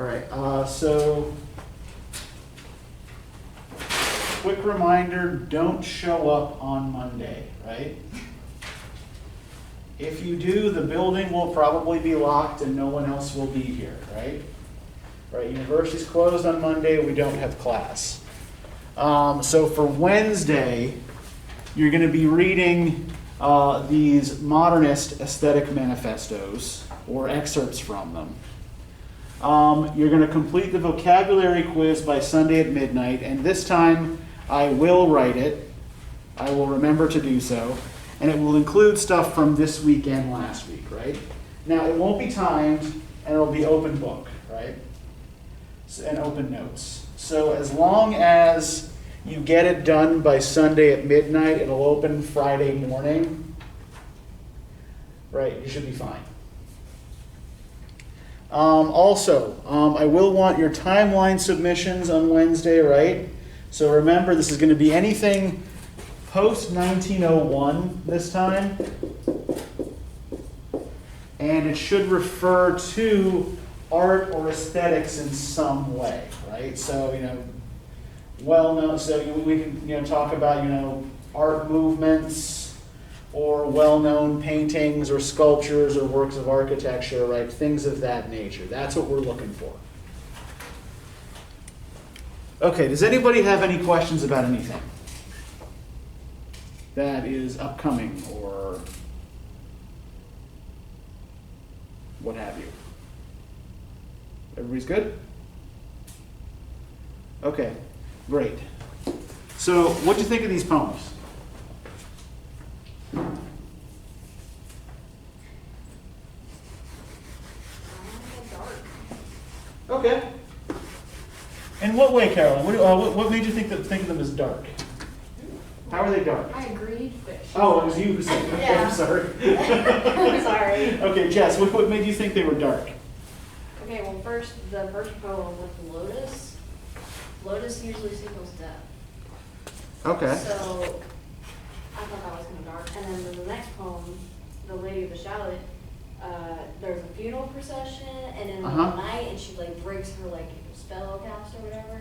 All right, so quick reminder, don't show up on Monday, right? If you do, the building will probably be locked and no one else will be here, right? Right, university's closed on Monday, we don't have class. So for Wednesday, you're going to be reading these modernist aesthetic manifestos, or excerpts from them. You're going to complete the vocabulary quiz by Sunday at midnight, and this time I will write it. I will remember to do so, and it will include stuff from this week and last week, right? Now, it won't be timed, and it'll be open book, right? And open notes. So as long as you get it done by Sunday at midnight, it'll open Friday morning, right? You should be fine. Also, I will want your timeline submissions on Wednesday, right? So remember, this is going to be anything post-1901 this time. And it should refer to art or aesthetics in some way, right? So, well-known, so we can, talk about, art movements, or well-known paintings or sculptures or works of architecture, right? Things of that nature. That's what we're looking for. Okay, does anybody have any questions about anything that is upcoming or what have you? Everybody's good? Okay, great. So, what do you think of these poems? Okay. In what way, Carolyn? What made you think of them as dark? How are they dark? I agreed, but Oh, it was you who said that. Yeah. I'm sorry. I'm sorry. Okay, Jess, what made you think they were dark? Okay, well, the first poem with Lotus. Lotus usually signals death. Okay. So I thought that was kind of dark. And then the next poem, The Lady of the Shalott, there's a funeral procession, and in the night, and she breaks her spell cast or whatever.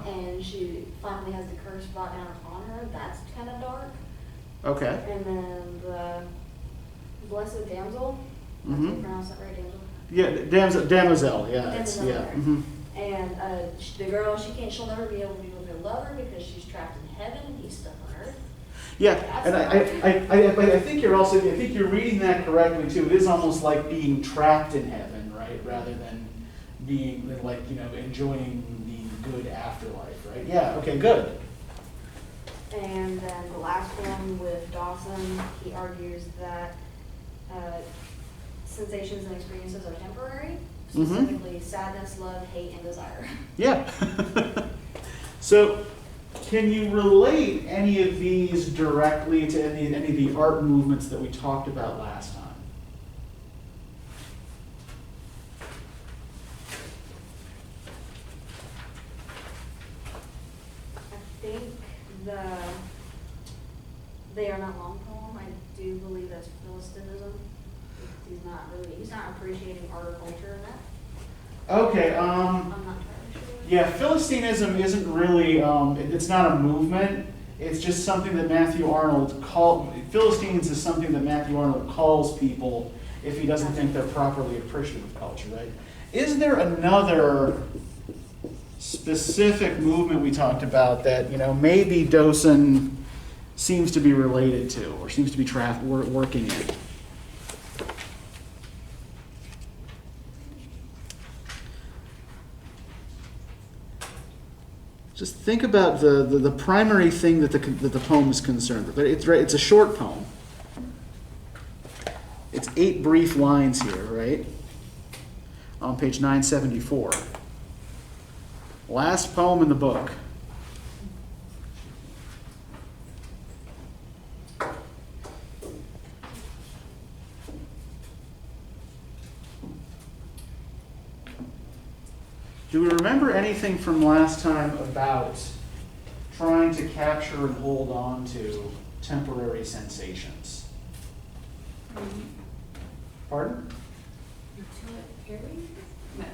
And she finally has the curse brought down upon her. That's kind of dark. Okay. And then the Blessed Damsel. Did you pronounce that right, Damsel? Yeah, Damozel. Yeah. Damozel, Yeah. right. Mm-hmm. And the girl, she'll never be able to be with her lover because she's trapped in heaven and he's stuck on earth. Yeah, and I think you're reading that correctly too. It is almost like being trapped in heaven, right? Rather than being enjoying the good afterlife, right? Yeah. Okay. Good. And then the last one with Dawson, he argues that sensations and experiences are temporary, specifically sadness, love, hate, and desire. Yeah. So, can you relate any of these directly to any of the art movements that we talked about last time? I think They Are Not Long poem, I do believe that's Philistinism. He's not appreciating art or culture in that. Okay, I'm not entirely sure. yeah, Philistinism isn't really, it's not a movement. It's just something that Matthew Arnold Philistines is something that Matthew Arnold calls people if he doesn't think they're properly appreciative of culture, right? Is there another specific movement we talked about that, maybe Dawson seems to be related to or seems to be working in? Just think about the primary thing that the poem is concerned with. It's a short poem. It's 8 brief lines here, right? On page 974. Last poem in the book. Do we remember anything from last time about trying to capture and hold on to temporary sensations? Pardon? Harry? No.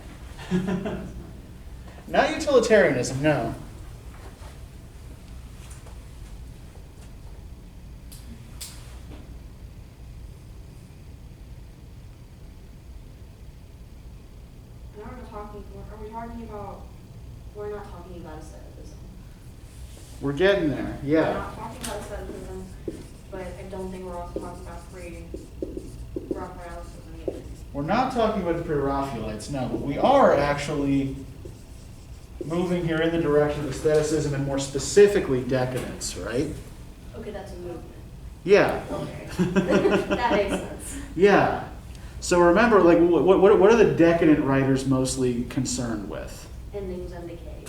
Not utilitarianism, no. And are we talking about, we're not talking about asceticism. We're getting there, We're yeah. not talking about asceticism, but I don't think we're also talking about pre-Raphaelitism either. We're not talking about the pre-Raphaelites, no, but we are actually moving here in the direction of aestheticism and more specifically decadence, right? Okay, that's a movement. Yeah. Okay. That makes sense. Yeah. So remember, like, what are the decadent writers mostly concerned with? Endings and decay.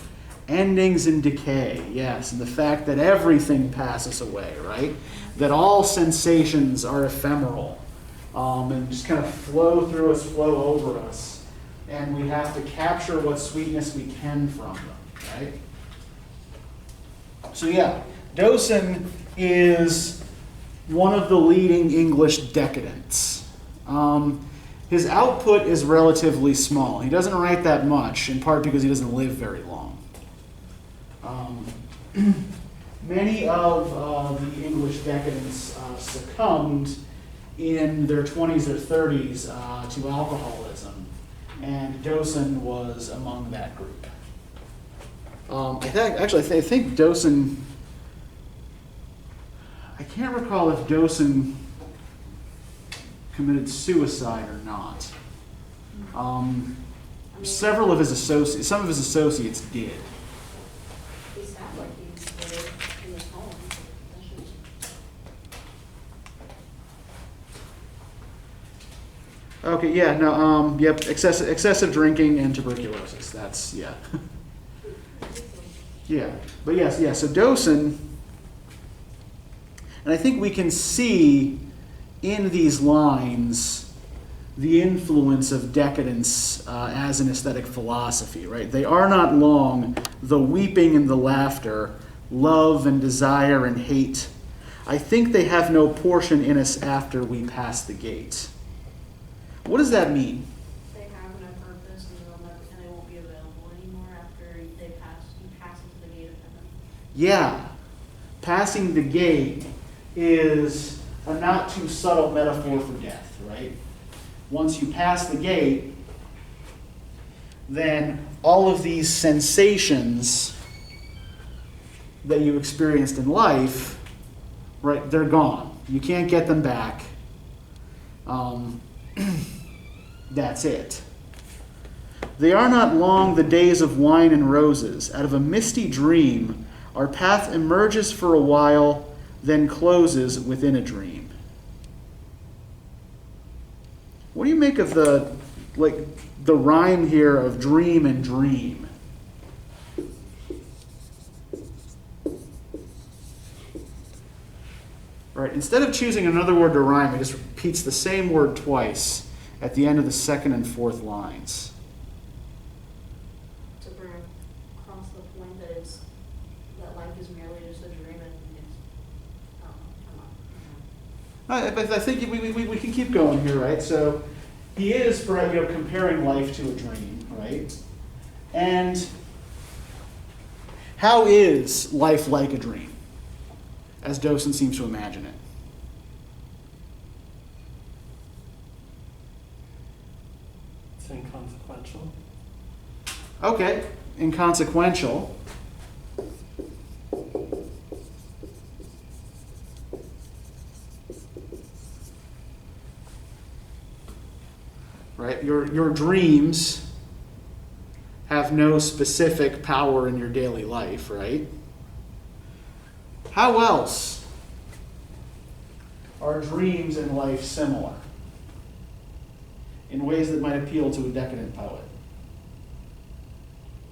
Endings and decay, yes, and the fact that everything passes away, right? That all sensations are ephemeral, and just kind of flow through us, flow over us, and we have to capture what sweetness we can from them, right? So yeah, Dowson is one of the leading English decadents. His output is relatively small. He doesn't write that much, in part because he doesn't live very long. Many of the English decadents succumbed in their 20s or 30s to alcoholism, and Dowson was among that group. I think Dowson, I can't recall if Dowson committed suicide or not. Several of his associates, some of his associates did. He sounds like he did in his home. Okay, yeah, no, yep, excessive drinking and tuberculosis. That's, yeah. Yeah, but yes, yeah, so Dowson, and I think we can see in these lines the influence of decadence as an aesthetic philosophy, right? They are not long, the weeping and the laughter, love and desire and hate. I think they have no portion in us after we pass the gate. What does that mean? They have no purpose and they won't be available anymore after you pass into the gate of heaven. Yeah, passing the gate is a not too subtle metaphor for death, right? Once you pass the gate, then all of these sensations that you experienced in life, right, they're gone. You can't get them back. That's it. They are not long the days of wine and roses. Out of a misty dream, our path emerges for a while, then closes within a dream. What do you make of the rhyme here of dream and dream? Right, instead of choosing another word to rhyme, it just repeats the same word twice at the end of the second and fourth lines. To bring across the point that life is merely just a dream and it's, I think we can keep going here, right? So he is, comparing life to a dream, right? And how is life like a dream, as Dowson seems to imagine it? It's inconsequential. Okay, inconsequential. Right? Your dreams have no specific power in your daily life, right? How else are dreams in life similar in ways that might appeal to a decadent poet?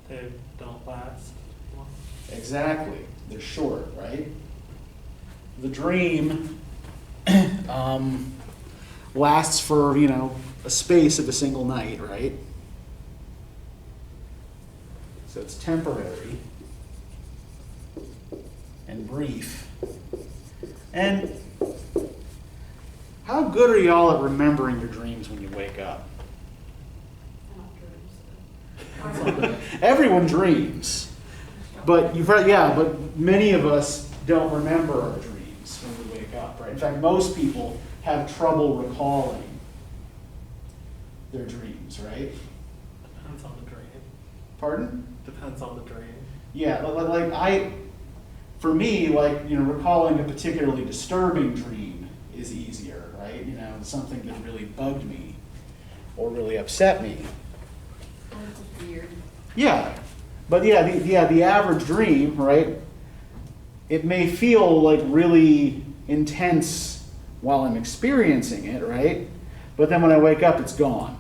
They don't last long. Exactly. They're short, right? The dream lasts for, a space of a single night, right? So it's temporary and brief. And how good are y'all at remembering your dreams when you wake up? I don't dream, Everyone dreams. But but many of us don't remember our dreams when we wake up, right? In fact, most people have trouble recalling their dreams, right? Depends on the dream. Pardon? Depends on the dream. Yeah, for me, recalling a particularly disturbing dream is easier, right? Something that really bugged me or really upset me. Oh, it's weird. Yeah, but the average dream, right? It may feel like really intense while I'm experiencing it, right? But then when I wake up, it's gone.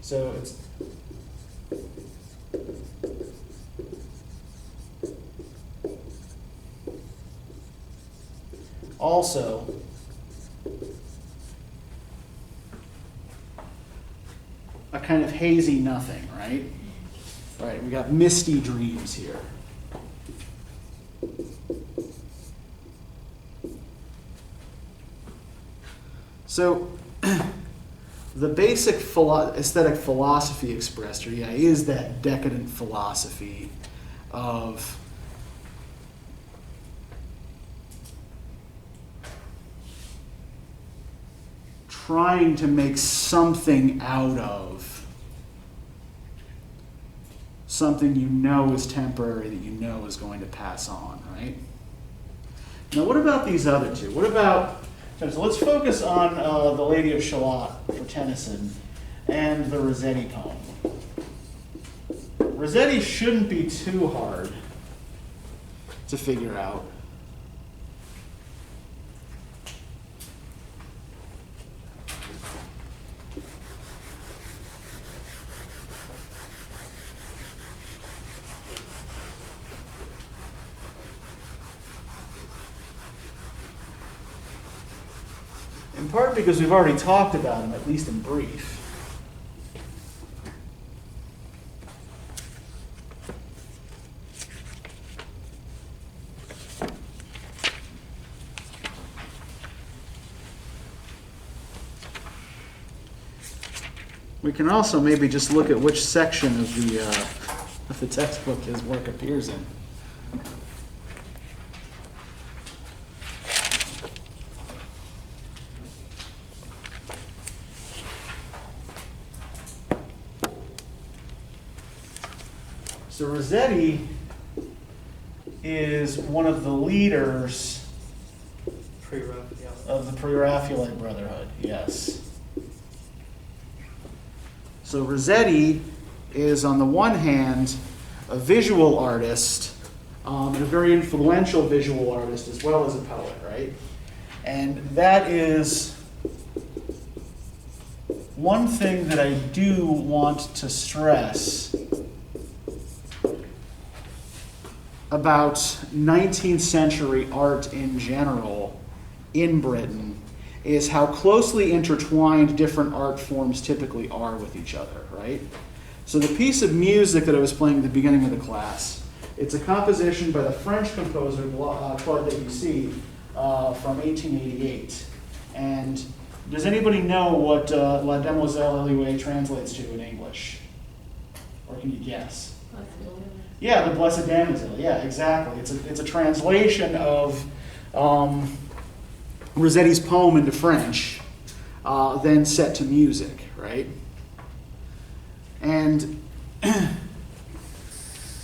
So it's also a kind of hazy nothing, right? Right, we got misty dreams here. So the basic aesthetic philosophy expressed here, is that decadent philosophy of trying to make something out of something you know is temporary, that you know is going to pass on, right? Now, what about these other two? So let's focus on The Lady of Shalott for Tennyson and the Rossetti poem. Rossetti shouldn't be too hard to figure out. In part because we've already talked about him, at least in brief. We can also maybe just look at which section of the textbook his work appears in. So Rossetti is one of the leaders of the Pre-Raphaelite Brotherhood, yes. So Rossetti is, on the one hand, a visual artist, and a very influential visual artist as well as a poet, right? And that is one thing that I do want to stress about 19th century art in general in Britain is how closely intertwined different art forms typically are with each other, right? So the piece of music that I was playing at the beginning of the class, it's a composition by the French composer Claude Debussy from 1888. And does anybody know what La Damozel translates to in English? Or can you guess? Yeah, the Blessed Damozel. Yeah, exactly. It's a translation of Rossetti's poem into French, then set to music, right? And the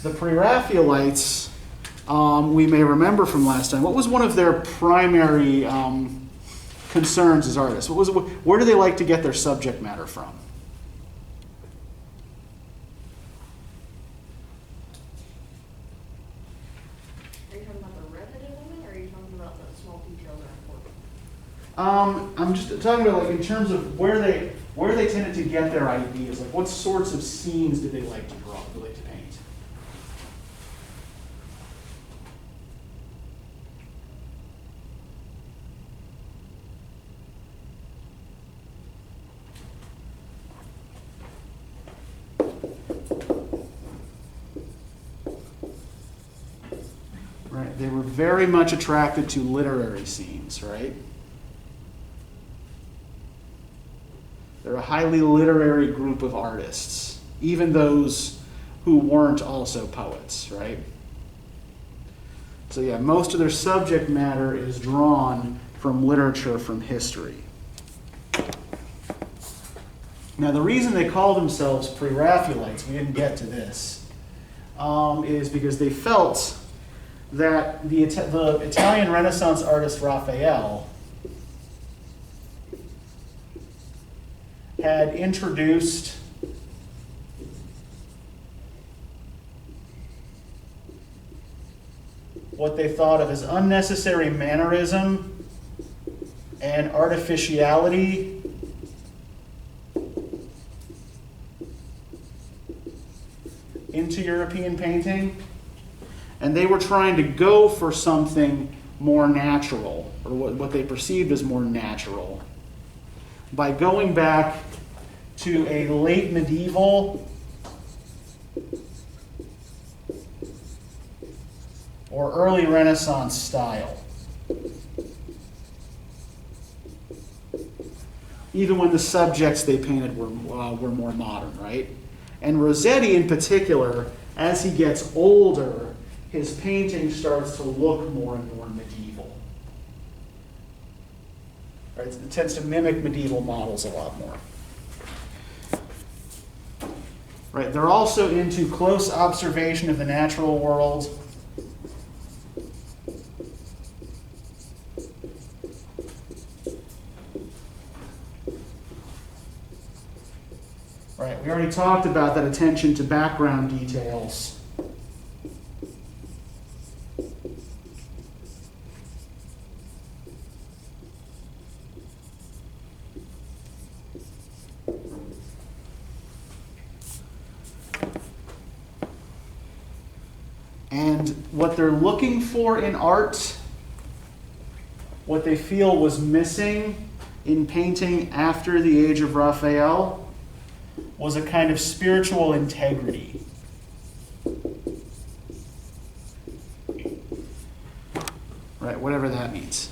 Pre-Raphaelites, we may remember from last time, what was one of their primary concerns as artists? Where do they like to get their subject matter from? I'm just talking about in terms of where they tended to get their ideas. Like what sorts of scenes did they like to draw, did they like to paint? Right, they were very much attracted to literary scenes, right? They're a highly literary group of artists, even those who weren't also poets, right? So yeah, most of their subject matter is drawn from literature, from history. Now, the reason they call themselves Pre-Raphaelites, we didn't get to this, is because they felt that the Italian Renaissance artist Raphael had introduced what they thought of as unnecessary mannerism and artificiality into European painting. And they were trying to go for something more natural, or what they perceived as more natural, by going back to a late medieval or early Renaissance style. Even when the subjects they painted were more modern, right? And Rossetti in particular, as he gets older, his painting starts to look more and more medieval. Right? It tends to mimic medieval models a lot more. Right? They're also into close observation of the natural world. Right, we already talked about that attention to background details. And what they're looking for in art, what they feel was missing in painting after the age of Raphael, was a kind of spiritual integrity. Right, whatever that means.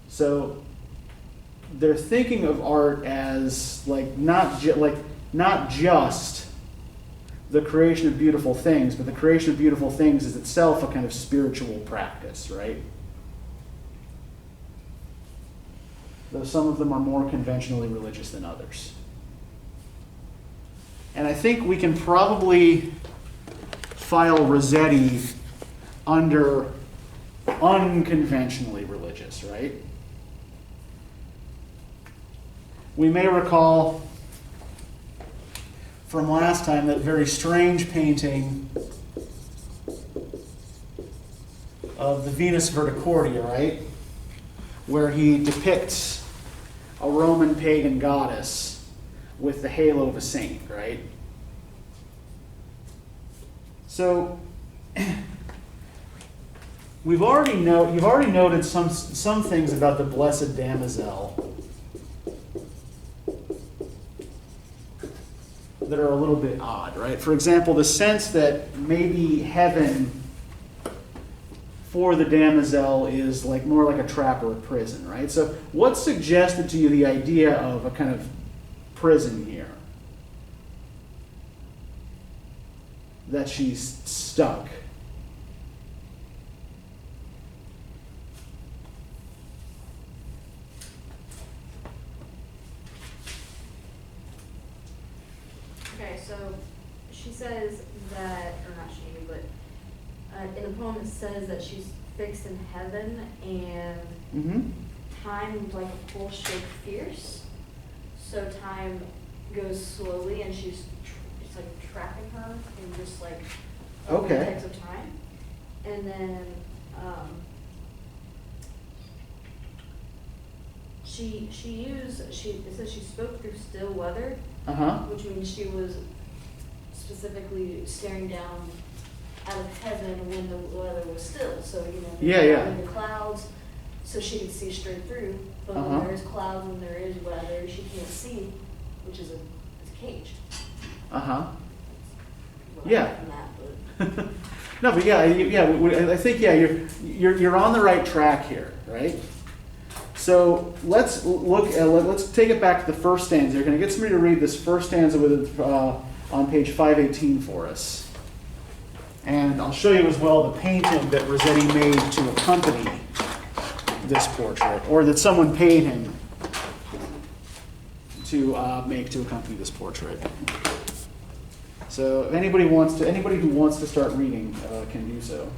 So they're thinking of art as not just the creation of beautiful things, but the creation of beautiful things is itself a kind of spiritual practice, right? Though some of them are more conventionally religious than others. And I think we can probably file Rossetti under unconventionally religious, right? We may recall from last time that very strange painting of the Venus Verticordia, right? Where he depicts a Roman pagan goddess with the halo of a saint, right? So you've already noted some things about the Blessed Damozel that are a little bit odd, right? For example, the sense that maybe heaven for the Damozel is more like a trap or a prison, right? So what suggested to you the idea of a kind of prison here? That she's stuck. Okay, so she says that, or not she, but in the poem it says that she's fixed in heaven and time like a full shake fierce. So time goes slowly and it's like trapping her in just Okay. types of time. And then it says she spoke through still weather, which means she was specifically staring down out of heaven when the weather was still. So, in the clouds, so she could see straight through. But when there's clouds, when there is weather, she can't see, which is it's a cage. what I Yeah. got from that, but. No, but yeah, I think you're on the right track here, right? So let's let's take it back to the first stanza. You're going to get somebody to read this first stanza with on page 518 for us, and I'll show you as well the painting that Rossetti made to accompany this portrait, or that someone paid him to make to accompany this portrait. So if anybody who wants to start reading can do so.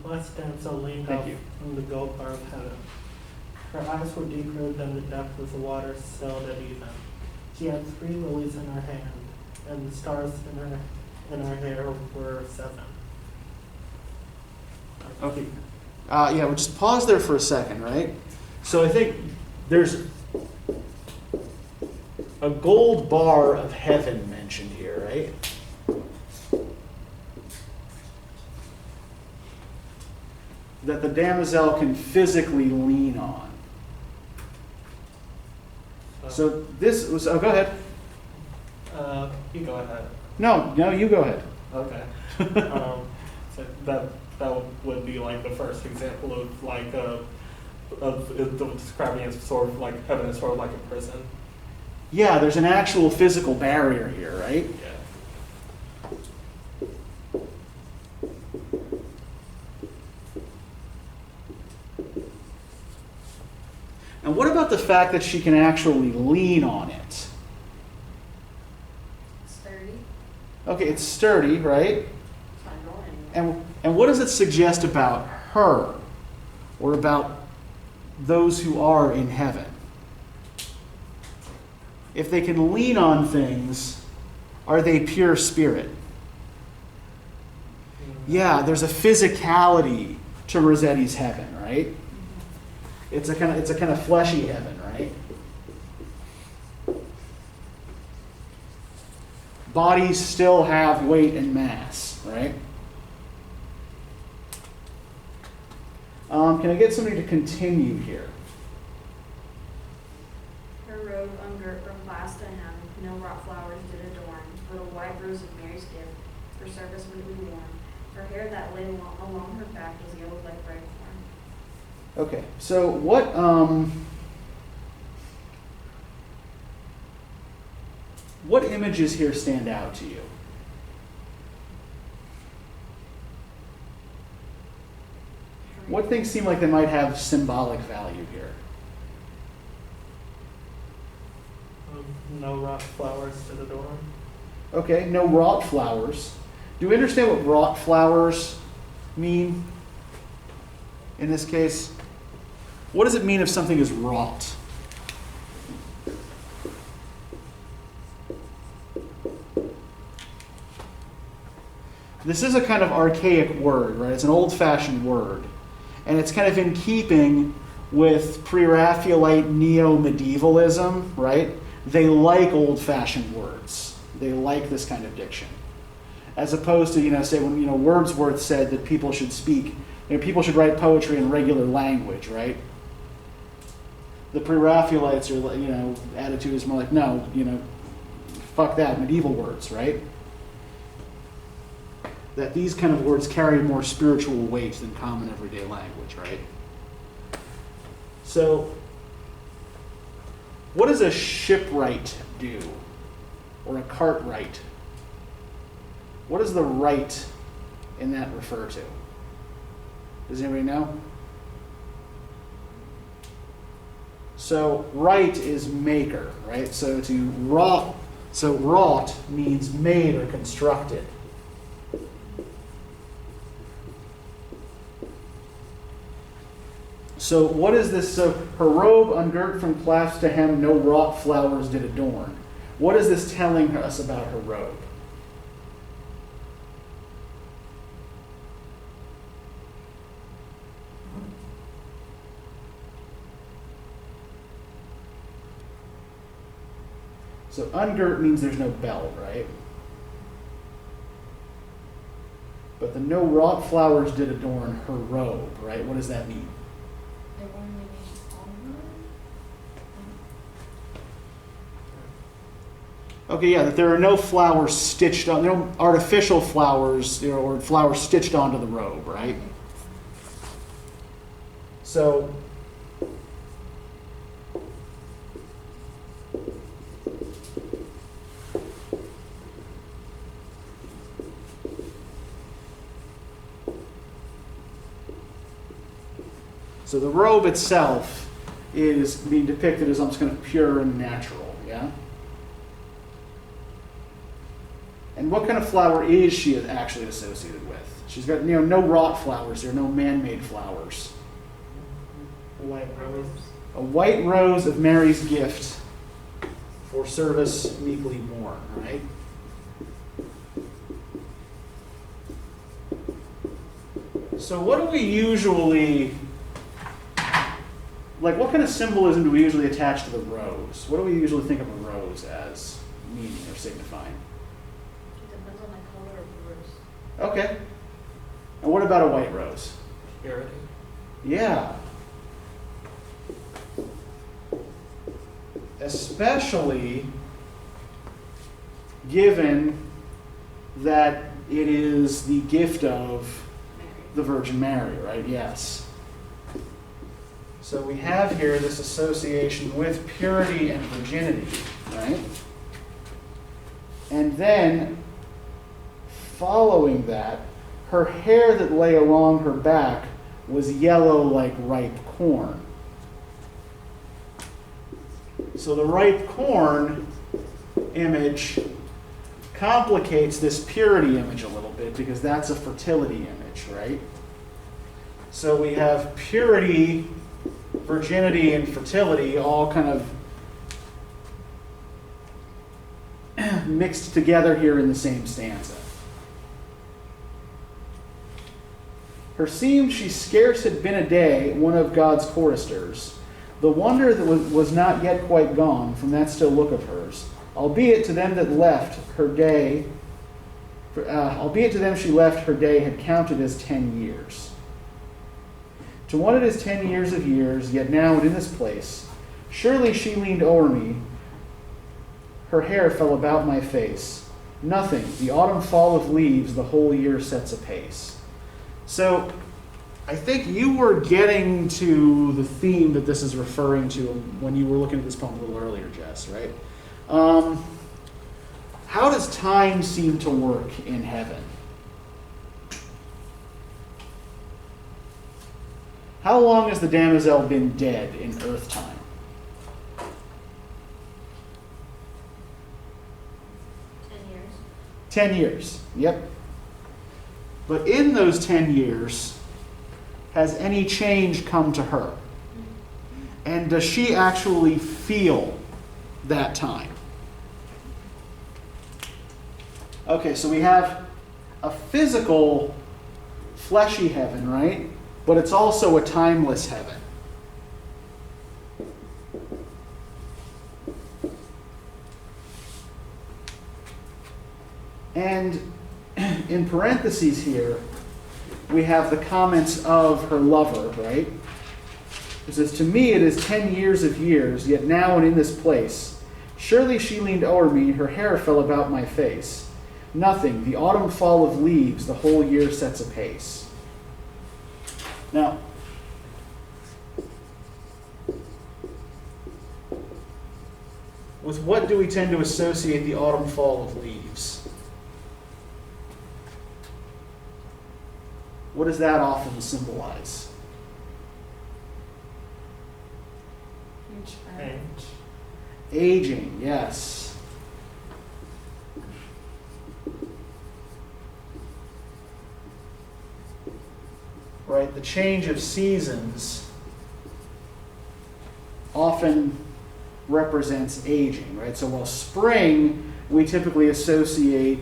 The last stanza leaned Thank up you. from the gold bar of heaven. Her eyes were deeper than the depth of the water sailed at even. She had 3 lilies in her hand, and the stars in her hair were 7. Okay. Yeah, we'll just pause there for a second, right? So I think there's a gold bar of heaven mentioned here, right? That the Damozel can physically lean on. So this was, oh, go ahead. You go ahead. No, you go ahead. Okay. So that would be like the first example of like of describing it sort of like heaven is sort of like a prison. Yeah, there's an actual physical barrier here, right? Yeah. And what about the fact that she can actually lean on it? Sturdy. Okay, it's sturdy, right? It's not going anywhere. And what does it suggest about her, or about those who are in heaven? If they can lean on things, are they pure spirit? Yeah, there's a physicality to Rossetti's heaven, right? It's a kind of fleshy heaven, right? Bodies still have weight and mass, right? Can I get somebody to continue here? Her robe ungirt from glass to hem, no wrought flowers did adorn, but a white rose of Mary's gift, for service would be worn. Her hair that lay along her back was yellow like bright corn. Okay, so what images here stand out to you? What things seem like they might have symbolic value here? No rock flowers to the door. Okay, no wrought flowers. Do we understand what wrought flowers mean in this case? What does it mean if something is wrought? This is a kind of archaic word, right? It's an old-fashioned word. And it's kind of in keeping with pre-Raphaelite neo-medievalism, right? They like old-fashioned words. They like this kind of diction. As opposed to, say when, Wordsworth said that people should speak, people should write poetry in regular language, right? The pre-Raphaelites are, attitude is more like, no, fuck that, medieval words, right? That these kind of words carry more spiritual weight than common everyday language, right? So, what does a shipwright do? Or a cartwright? What does the right in that refer to? Does anybody know? So, right is maker, right? So wrought means made or constructed. So what is this? So her robe ungirt from clasp to hem, no wrought flowers did adorn. What is this telling us about her robe? So ungirt means there's no belt, right? But the no wrought flowers did adorn her robe, right? What does that mean? Okay, yeah, that there are no flowers stitched on, no artificial flowers, or flowers stitched onto the robe, right? So, the robe itself is being depicted as almost kind of pure and natural, yeah? And what kind of flower is she actually associated with? She's got, no wrought flowers there, no man-made flowers. A white rose. A white rose of Mary's gift for service meekly borne, right? So what do we usually, what kind of symbolism do we usually attach to the rose? What do we usually think of a rose as meaning or signifying? It depends on the color of the rose. Okay. And what about a white rose? Purity. Yeah. Especially given that it is the gift of the Virgin Mary, right? Yes. So we have here this association with purity and virginity, right? And then, following that, her hair that lay along her back was yellow like ripe corn. So the ripe corn image complicates this purity image a little bit because that's a fertility image, right? So we have purity, virginity, and fertility all kind of mixed together here in the same stanza. Herseemed she scarce had been a day one of God's choristers. The wonder that was not yet quite gone from that still look of hers, albeit to them that left her day, albeit to them she left her day had counted as 10 years. To one it is 10 years of years, yet now and in this place, surely she leaned o'er me, her hair fell about my face. Nothing, the autumn fall of leaves, the whole year sets apace. So, I think you were getting to the theme that this is referring to when you were looking at this poem a little earlier, Jess, right? How does time seem to work in heaven? How long has the Damozel been dead in earth time? 10 years. 10 years, yep. But in those 10 years, has any change come to her? And does she actually feel that time? Okay, so we have a physical, fleshy heaven, right? But it's also a timeless heaven. And in parentheses here, we have the comments of her lover, right? It says, to me it is 10 years of years, yet now and in this place. Surely she leaned o'er me, her hair fell about my face. Nothing, the autumn fall of leaves, the whole year sets apace. Now, with what do we tend to associate the autumn fall of leaves? What does that often symbolize? Age. Aging, yes. Right, the change of seasons often represents aging, right? So while spring we typically associate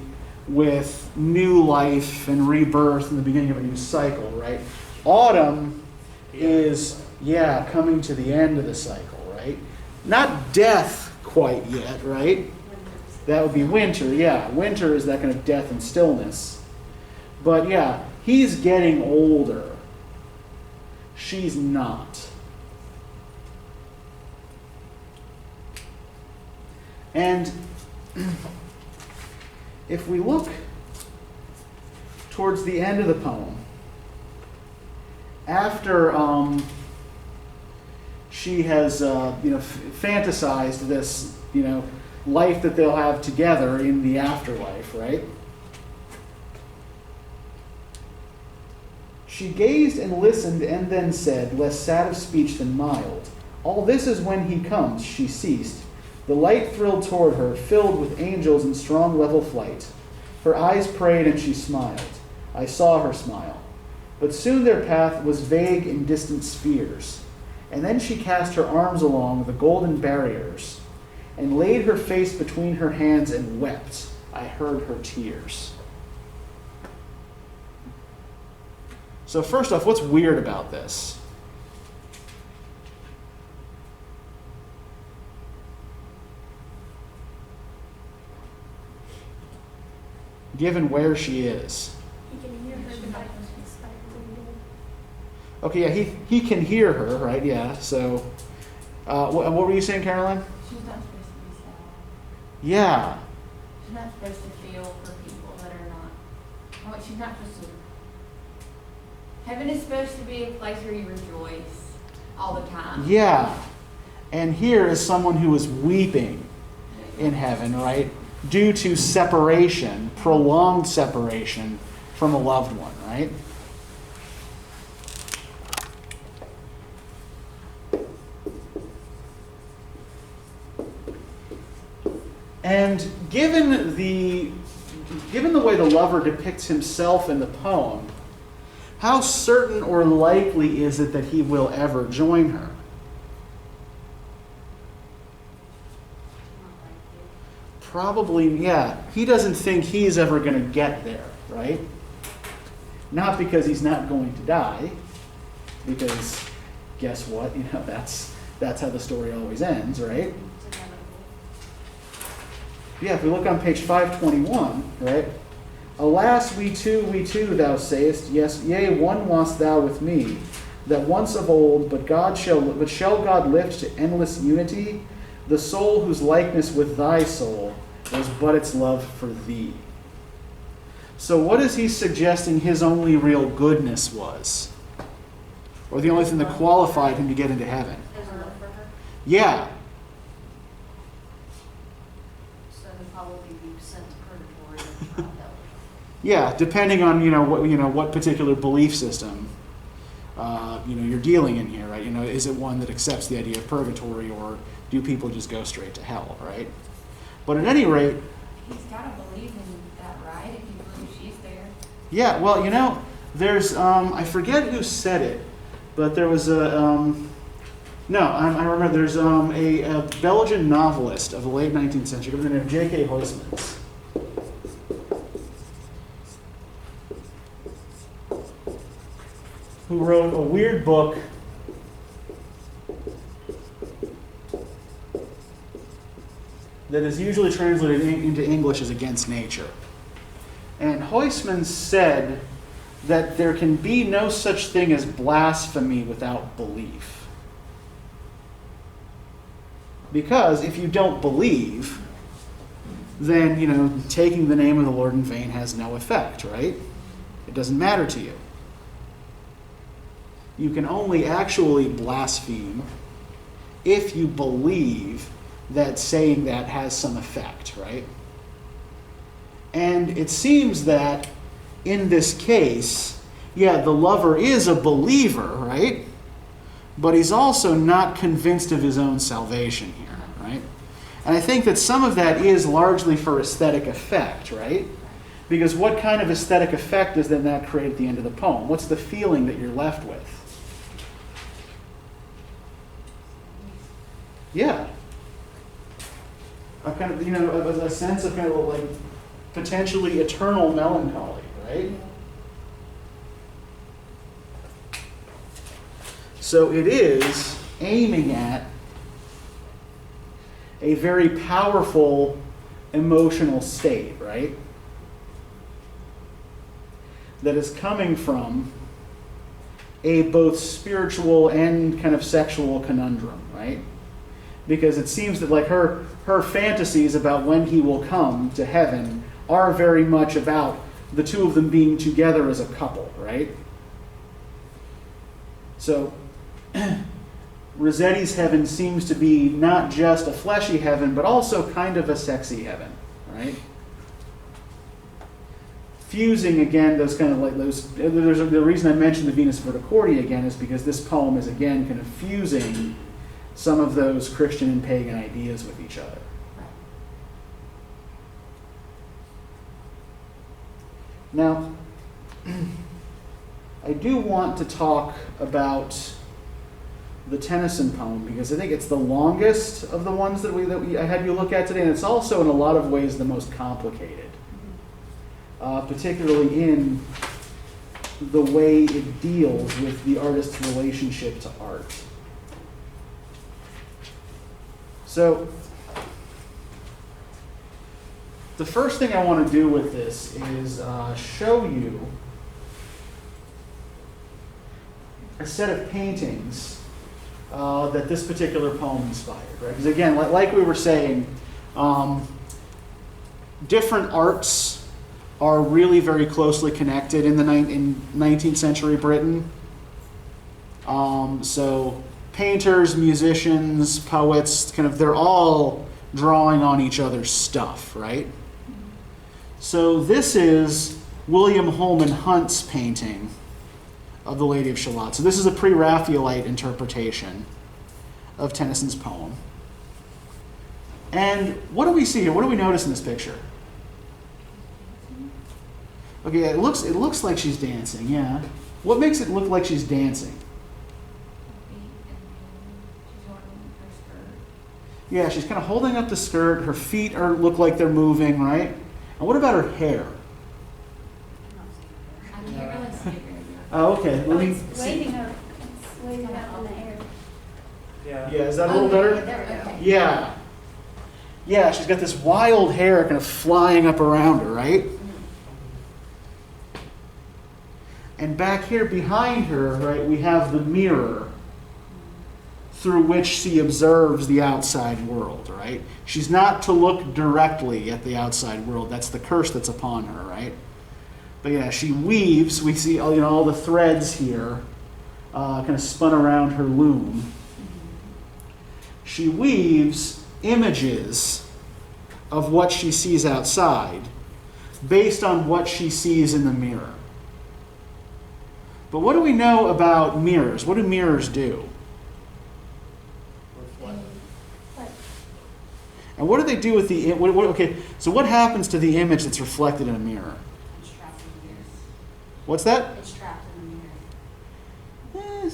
with new life and rebirth and the beginning of a new cycle, right? Autumn is, coming to the end of the cycle, right? Not death quite yet, right? That would be winter, yeah. Winter is that kind of death and stillness. But yeah, he's getting older. She's not. And if we look towards the end of the poem, after she has fantasized this life that they'll have together in the afterlife, right? She gazed and listened and then said, less sad of speech than mild, all this is when he comes. She ceased. The light thrilled toward her, filled with angels in strong level flight. Her eyes prayed and she smiled. I saw her smile. But soon their path was vague in distant spheres. And then she cast her arms along the golden barriers and laid her face between her hands and wept. I heard her tears. So first off, what's weird about this? Given where she is. He can hear her, but I don't expect Okay, yeah, he can hear her, right? Yeah, so what were you saying, Caroline? She's not supposed to be sad. Yeah. She's not supposed to feel for people that are not. She's not supposed to. Heaven is supposed to be a place where you rejoice all the time. Yeah. And here is someone who is weeping in heaven, right? Due to separation, prolonged separation from a loved one, right? And given the way the lover depicts himself in the poem, how certain or likely is it that he will ever join her? Probably, yeah. He doesn't think he's ever going to get there, right? Not because he's not going to die, because guess what? That's how the story always ends, right? Yeah, if we look on page 521, right? Alas, we too, thou sayest, yes, yea, one wast thou with me, that once of old, but shall God lift to endless unity the soul whose likeness with thy soul was but its love for thee? So what is he suggesting his only real goodness was? Or the only thing that qualified him to get into heaven? As a love for her. Yeah. So he'll probably be sent to purgatory and trial. Yeah, depending on what particular belief system you're dealing in here, right? Is it one that accepts the idea of purgatory, or do people just go straight to hell, right? But at any rate, He's got to believe in that, right? If you believe she's there. yeah. Well, there's I forget who said it, but there was I remember there's a Belgian novelist of the late 19th century, by the name of J.K. Huysmans. Who wrote a weird book that is usually translated into English as Against Nature. And Huysmans said that there can be no such thing as blasphemy without belief. Because if you don't believe, then, taking the name of the Lord in vain has no effect, right? It doesn't matter to you. You can only actually blaspheme if you believe that saying that has some effect, right? And it seems that in this case, the lover is a believer, right? But he's also not convinced of his own salvation here, right? And I think that some of that is largely for aesthetic effect, right? Because what kind of aesthetic effect does then that create at the end of the poem? What's the feeling that you're left with? Yeah. A kind of, a sense of kind of like potentially eternal melancholy, right? So it is aiming at a very powerful emotional state, right? That is coming from a both spiritual and kind of sexual conundrum, right? because it seems that like her fantasies about when he will come to heaven are very much about the two of them being together as a couple, right? So Rossetti's heaven seems to be not just a fleshy heaven, but also kind of a sexy heaven, right? Fusing again those kind of like those. The reason I mentioned the Venus Verticordia again is because this poem is again kind of fusing some of those Christian and pagan ideas with each other. Now, I do want to talk about the Tennyson poem because I think it's the longest of the ones that I had you look at today, and it's also in a lot of ways the most complicated, particularly in the way it deals with the artist's relationship to art. So, the first thing I want to do with this is show you a set of paintings that this particular poem inspired, right? Because again, like we were saying, different arts are really very closely connected in 19th century Britain. So painters, musicians, poets, they're all drawing on each other's stuff, right? So this is William Holman Hunt's painting of the Lady of Shalott. So this is a pre-Raphaelite interpretation of Tennyson's poem. And what do we see here? What do we notice in this picture? Okay, it looks like she's dancing, yeah. What makes it look like she's dancing? Yeah, she's kind of holding up the skirt. Her feet look like they're moving, right? And what about her hair? I can't really see it. Oh, okay. It's waving up in the air. Yeah. Yeah, is that a little better? There we go. Yeah. Yeah, she's got this wild hair kind of flying up around her, right? And back here behind her, right, we have the mirror through which she observes the outside world, right? She's not to look directly at the outside world. That's the curse that's upon her, right? But yeah, she weaves. We see all the threads here kind of spun around her loom. She weaves images of what she sees outside based on what she sees in the mirror. But what do we know about mirrors? What do mirrors do? And what do they do with the okay? So what happens to the image that's reflected in a mirror? It's trapped in the mirror. What's that? It's trapped in the mirror.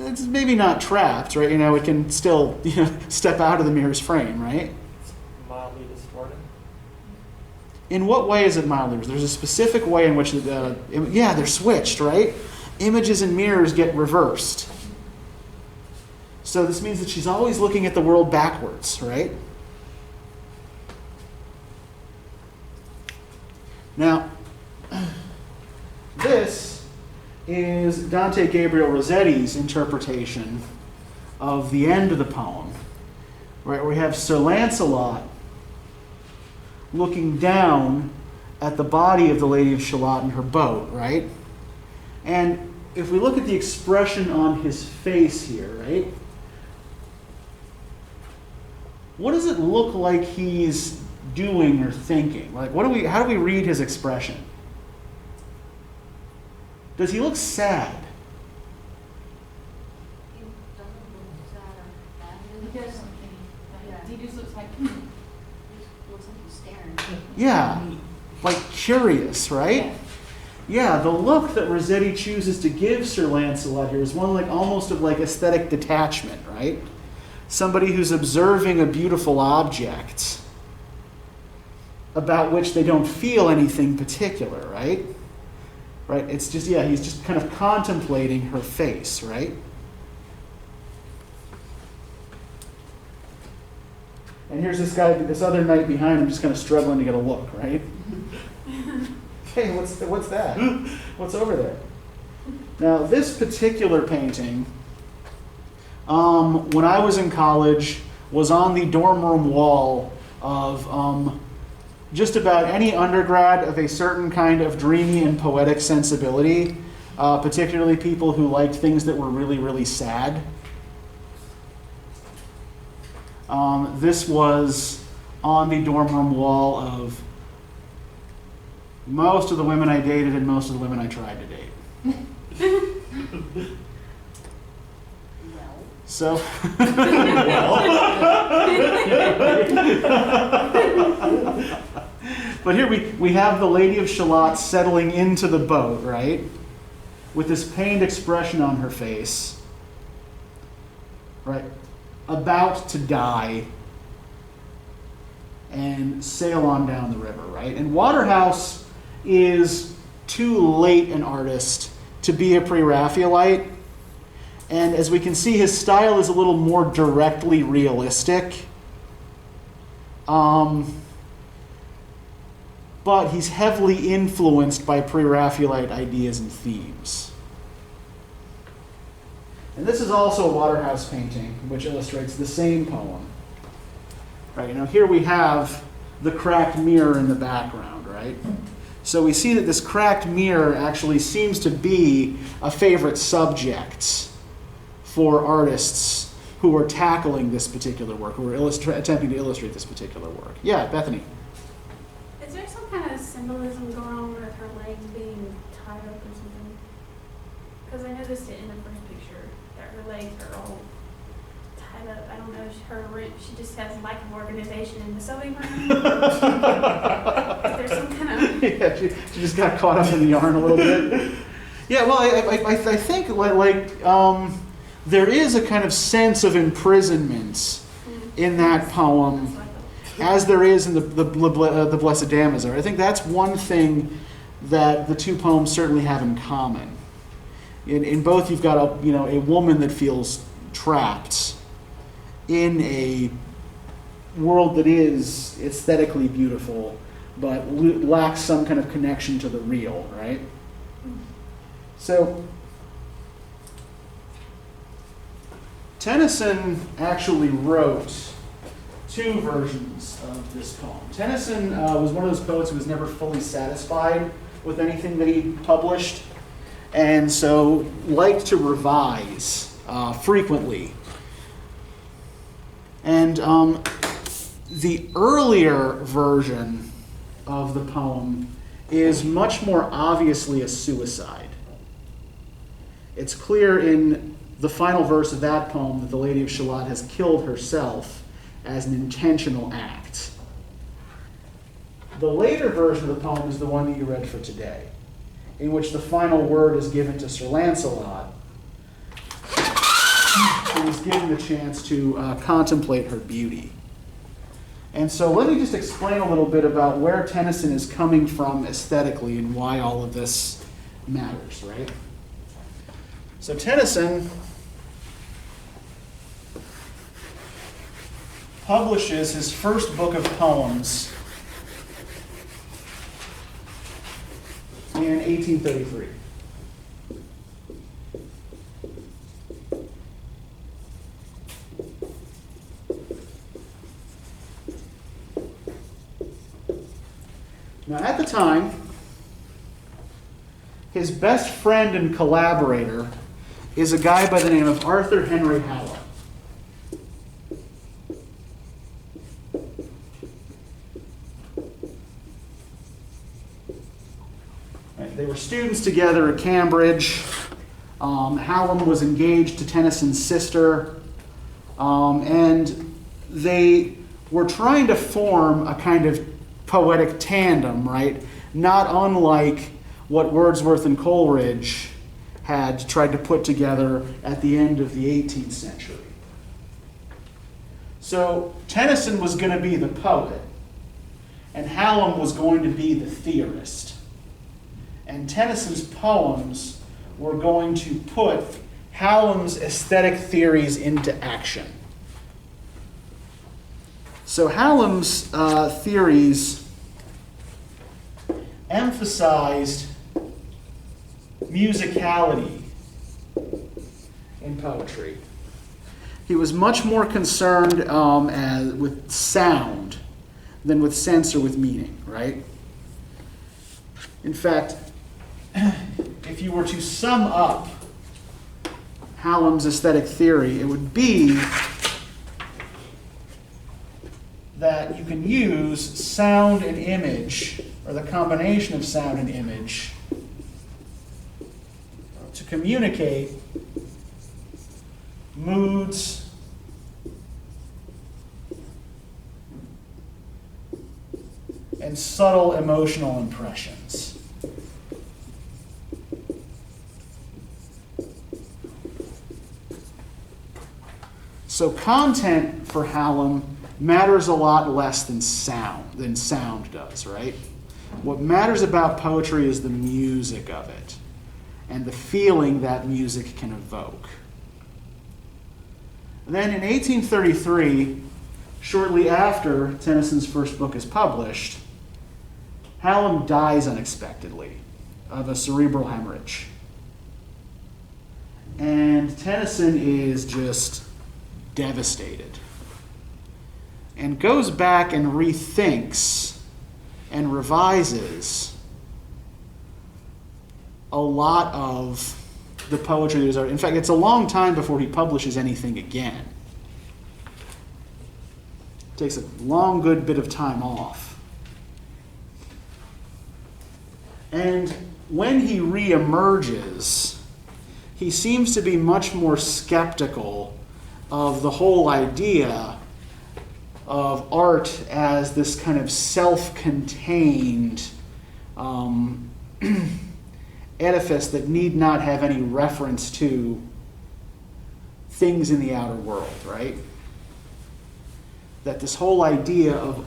It's maybe not trapped, right? It can still step out of the mirror's frame, right? It's mildly distorted. In what way is it mildly? There's a specific way in which they're switched, right? Images in mirrors get reversed. So this means that she's always looking at the world backwards, right? Now, this is Dante Gabriel Rossetti's interpretation of the end of the poem, right? We have Sir Lancelot looking down at the body of the Lady of Shalott in her boat, right? And if we look at the expression on his face here, right? What does it look like he's doing or thinking? Like, how do we read his expression? Does he look sad? He doesn't look sad or bad. He does something. Yeah. He just looks like, He looks like he's staring. Yeah, like curious, right? Yeah, the look that Rossetti chooses to give Sir Lancelot here is one almost of aesthetic detachment, right? Somebody who's observing a beautiful object about which they don't feel anything particular, right? Right? It's just, he's just kind of contemplating her face, right? And here's this guy, this other knight behind him, just kind of struggling to get a look, right? Hey, what's that? What's over there? Now, this particular painting, when I was in college, was on the dorm room wall of just about any undergrad of a certain kind of dreamy and poetic sensibility, particularly people who liked things that were really, really sad. This was on the dorm room wall of most of the women I dated and most of the women I tried to date. So, but here we have the Lady of Shalott settling into the boat, right? With this pained expression on her face, right? About to die and sail on down the river, right? And Waterhouse is too late an artist to be a pre-Raphaelite. And as we can see, his style is a little more directly realistic. But he's heavily influenced by pre-Raphaelite ideas and themes. And this is also a Waterhouse painting, which illustrates the same poem. Right, here we have the cracked mirror in the background, right? So we see that this cracked mirror actually seems to be a favorite subject for artists who are tackling this particular work, who are attempting to illustrate this particular work. Yeah, Bethany. Is there some kind of symbolism going on with her legs being tied up or something? Because I noticed it in the first picture that her legs are all tied up. I don't know if she just has lack of organization in the sewing room. Is there some kind of... Yeah, she just got caught up in the yarn a little bit. Yeah, well, I think there is a kind of sense of imprisonment in that poem, as there is in the Blessed Damozel. I think that's one thing that the two poems certainly have in common. In both, you've got a woman that feels trapped in a world that is aesthetically beautiful, but lacks some kind of connection to the real, right? So, Tennyson actually wrote two versions of this poem. Tennyson was one of those poets who was never fully satisfied with anything that he published, and so liked to revise frequently. And the earlier version of the poem is much more obviously a suicide. It's clear in the final verse of that poem that the Lady of Shalott has killed herself as an intentional act. The later version of the poem is the one that you read for today, in which the final word is given to Sir Lancelot, who is given the chance to contemplate her beauty. And so let me just explain a little bit about where Tennyson is coming from aesthetically and why all of this matters, right? So Tennyson publishes his first book of poems in 1833. Now, at the time, his best friend and collaborator is a guy by the name of Arthur Henry Hallam. They were students together at Cambridge. Hallam was engaged to Tennyson's sister, and they were trying to form a kind of poetic tandem, right? Not unlike what Wordsworth and Coleridge had tried to put together at the end of the 18th century. So Tennyson was going to be the poet, and Hallam was going to be the theorist. And Tennyson's poems were going to put Hallam's aesthetic theories into action. So Hallam's theories emphasized musicality in poetry. He was much more concerned with sound than with sense or with meaning, right? In fact, if you were to sum up Hallam's aesthetic theory, it would be that you can use sound and image, or the combination of sound and image, to communicate moods, and subtle emotional impressions. So content for Hallam matters a lot less than sound does, right? What matters about poetry is the music of it and the feeling that music can evoke. And then in 1833, shortly after Tennyson's first book is published, Hallam dies unexpectedly of a cerebral hemorrhage. And Tennyson is just devastated and goes back and rethinks and revises a lot of the poetry that is already. In fact, it's a long time before he publishes anything again. It takes a long, good bit of time off. And when he reemerges, he seems to be much more skeptical of the whole idea of art as this kind of self-contained edifice that need not have any reference to things in the outer world, right? That this whole idea of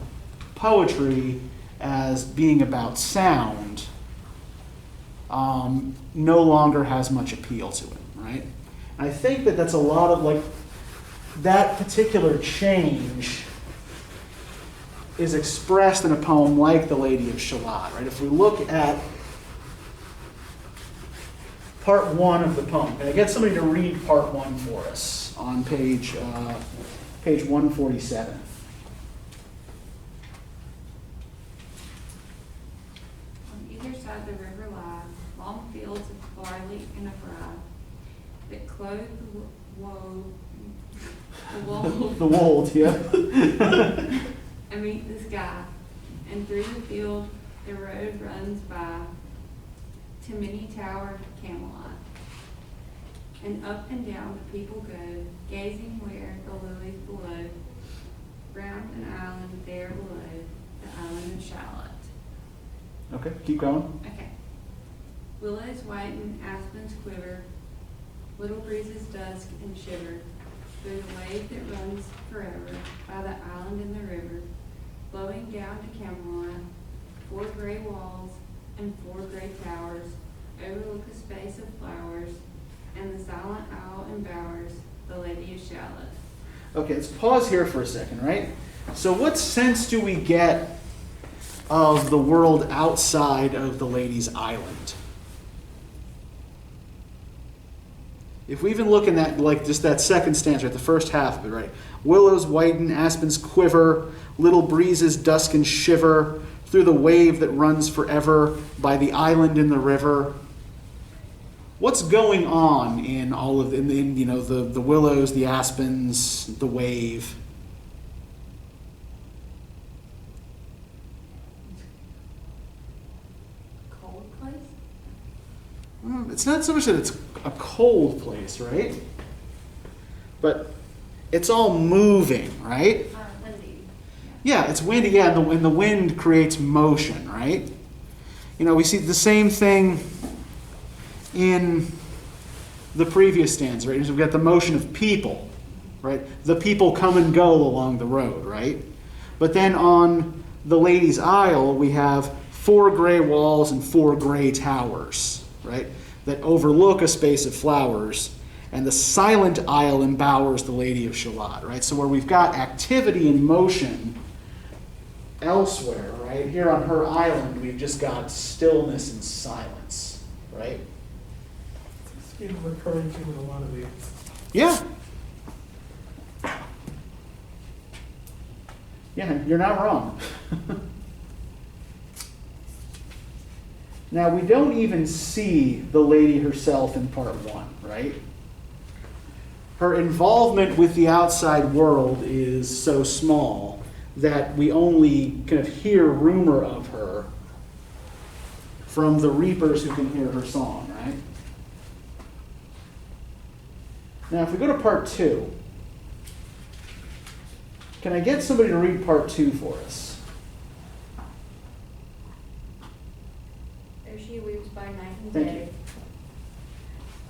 poetry as being about sound no longer has much appeal to him, right? And I think that that's a lot of, like, that particular change is expressed in a poem like The Lady of Shalott, right? If we look at part one of the poem, can I get somebody to read part one for us on page 147? On either side of the river lie long fields of barley and of rye that clothe The wold, yeah. and meet the sky, and through the field the road runs by to many towered Camelot. And up and down the people go, gazing where the lilies blow, round an island there below, the island of Shalott. Okay, keep going. Okay. Willows whiten, aspens quiver, little breezes dusk and shiver, through the wave that runs forever, by the island and the river, flowing down to Camelot, 4 gray walls and 4 gray towers, overlook a space of flowers, and the silent isle embowers the Lady of Shalott. Okay, let's pause here for a second, right? So what sense do we get of the world outside of the Lady's Island? If we even look in that, like just that second stanza, right, the first half of it, right? Willows whiten, aspens quiver, little breezes dusk and shiver, through the wave that runs forever, by the island in the river. What's going on in all of the willows, the aspens, the wave? Cold place? It's not so much that it's a cold place, right? But it's all moving, right? Windy. Yeah, it's windy, yeah, and the wind creates motion, right? You know, we see the same thing in the previous stanza, right? We've got the motion of people, right? The people come and go along the road, right? But then on the Lady's Isle, we have 4 gray walls and 4 gray towers, right? That overlook a space of flowers, and the silent isle embowers the Lady of Shalott, right? So where we've got activity and motion elsewhere, right? Here on her island, we've just got stillness and silence, right? It's been recurring to in a lot of these. Yeah. Yeah, you're not wrong. Now, we don't even see the lady herself in part 1, right? Her involvement with the outside world is so small that we only kind of hear rumor of her from the reapers who can hear her song, right? Now, if we go to part 2, can I get somebody to read part 2 for us? There she weaves by night and Thank day,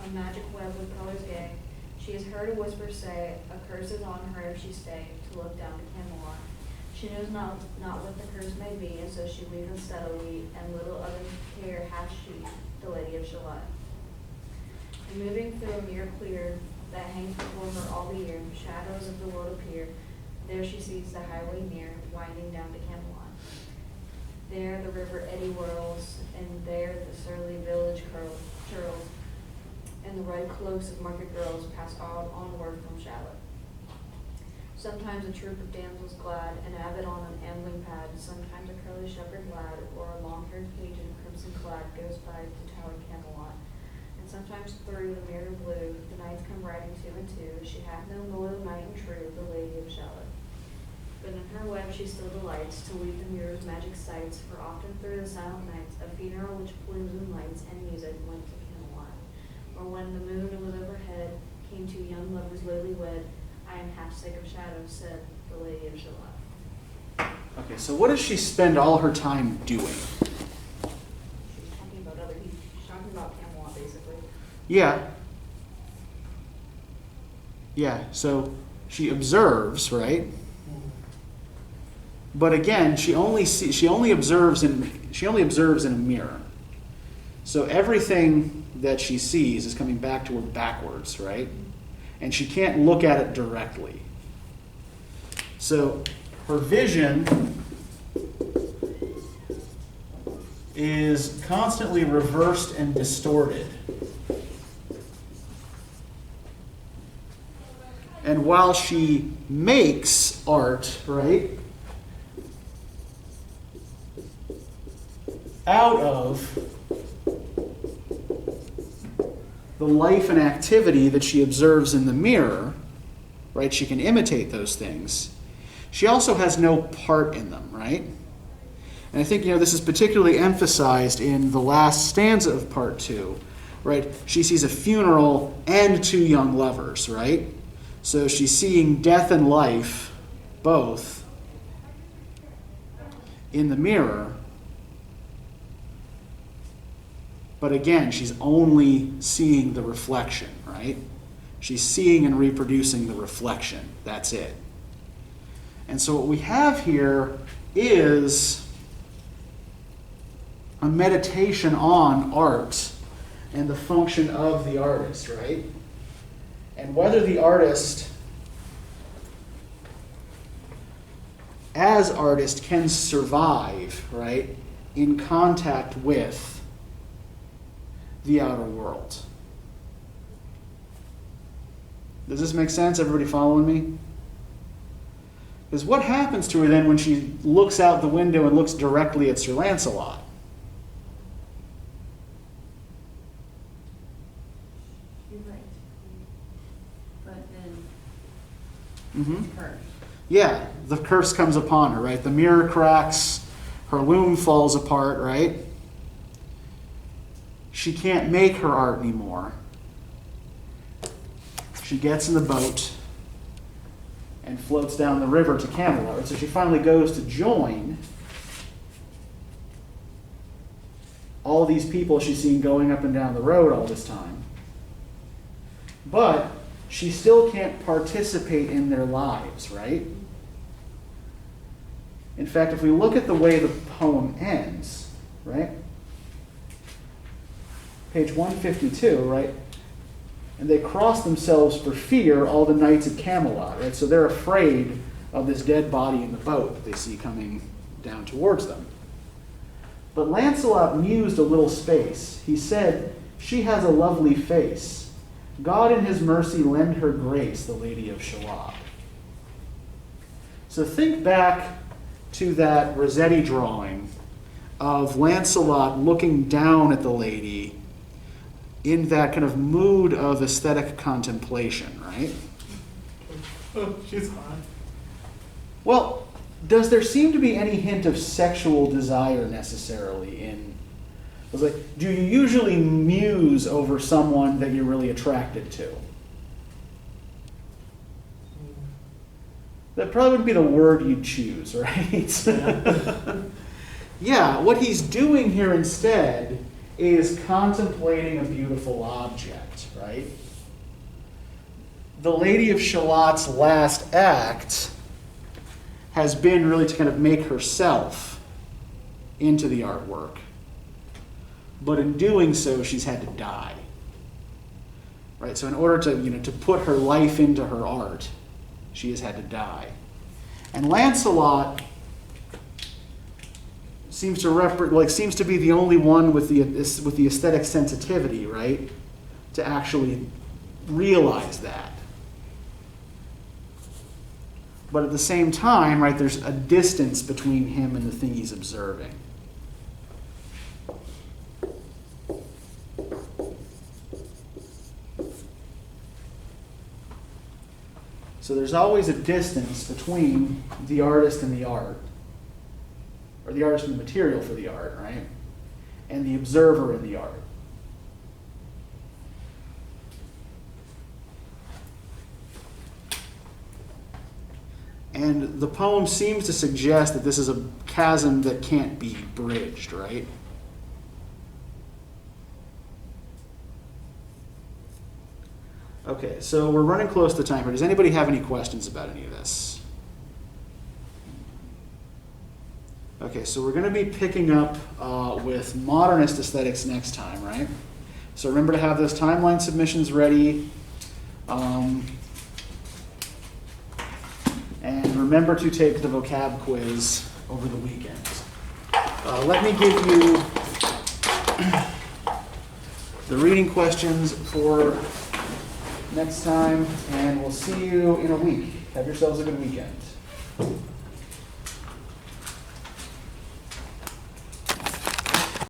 a magic web with colors gay. She has heard a whisper say, a curse is on her if she stay to look down to Camelot. She knows not what the curse may be, and so she weaves steadily, and little other care hath she, the Lady of Shalott. And moving through a mirror clear that hangs before her all the year, shadows of the world appear. There she sees the highway near, winding down to Camelot. There the river eddy whirls, and there the surly village churls, and the red cloaks of market girls pass onward from Shalott. Sometimes a troop of damsels glad, an abbot on an ambling pad, sometimes a curly shepherd lad, or a long-haired page in crimson clad goes by to towered Camelot. And sometimes through the mirror blue, the knights come riding 2 and 2. She hath no loyal knight and true, the Lady of Shalott. But in her web she still delights to weave the mirror's magic sights, for often through the silent nights a funeral which plumes and lights and music went to Camelot. Or when the moon was overhead, came 2 young lovers lately wed. I am half sick of shadows, said the Lady of Shalott. Okay, so what does she spend all her time doing? She's talking about other people. She's talking about Camelot, basically. Yeah. Yeah, so she observes, right? But again, she only observes in a mirror. So everything that she sees is coming back to her backwards, right? And she can't look at it directly. So her vision is constantly reversed and distorted. And while she makes art, right, out of the life and activity that she observes in the mirror, right? She can imitate those things. She also has no part in them, right? And I think, this is particularly emphasized in the last stanza of part 2, right? She sees a funeral and 2 young lovers, right? So she's seeing death and life both in the mirror. But again, she's only seeing the reflection, right? She's seeing and reproducing the reflection. That's it. And so what we have here is a meditation on art and the function of the artist, right? And whether the artist, as artist, can survive, right, in contact with the outer world. Does this make sense? Everybody following me? Because what happens to her then when she looks out the window and looks directly at Sir Lancelot? You're right. But then, curse. Yeah, the curse comes upon her, right? The mirror cracks, her loom falls apart, right? She can't make her art anymore. She gets in the boat and floats down the river to Camelot. So she finally goes to join all these people she's seen going up and down the road all this time. But she still can't participate in their lives, right? In fact, if we look at the way the poem ends, right? Page 152, right? And they cross themselves for fear, all the knights at Camelot, right? So they're afraid of this dead body in the boat that they see coming down towards them. But Lancelot mused a little space. He said, "She has a lovely face. God in his mercy lend her grace, the Lady of Shalott." So think back to that Rossetti drawing of Lancelot looking down at the lady in that kind of mood of aesthetic contemplation, right? Oh, she's hot. Well, does there seem to be any hint of sexual desire necessarily in... I was like, do you usually muse over someone that you're really attracted to? That probably wouldn't be the word you'd choose, right? Yeah. Yeah, what he's doing here instead is contemplating a beautiful object, right? The Lady of Shalott's last act has been really to kind of make herself into the artwork. But in doing so, she's had to die. Right? So in order to, to put her life into her art, she has had to die. And Lancelot seems to be the only one with the aesthetic sensitivity, right? To actually realize that. But at the same time, right, there's a distance between him and the thing he's observing. So there's always a distance between the artist and the art, or the artist and the material for the art, right? And the observer in the art. And the poem seems to suggest that this is a chasm that can't be bridged, right? Okay, so we're running close to time here. Does anybody have any questions about any of this? Okay, so we're going to be picking up with modernist aesthetics next time, right? So remember to have those timeline submissions ready. And remember to take the vocab quiz over the weekend. Let me give you the reading questions for next time, and we'll see you in a week. Have yourselves a good weekend.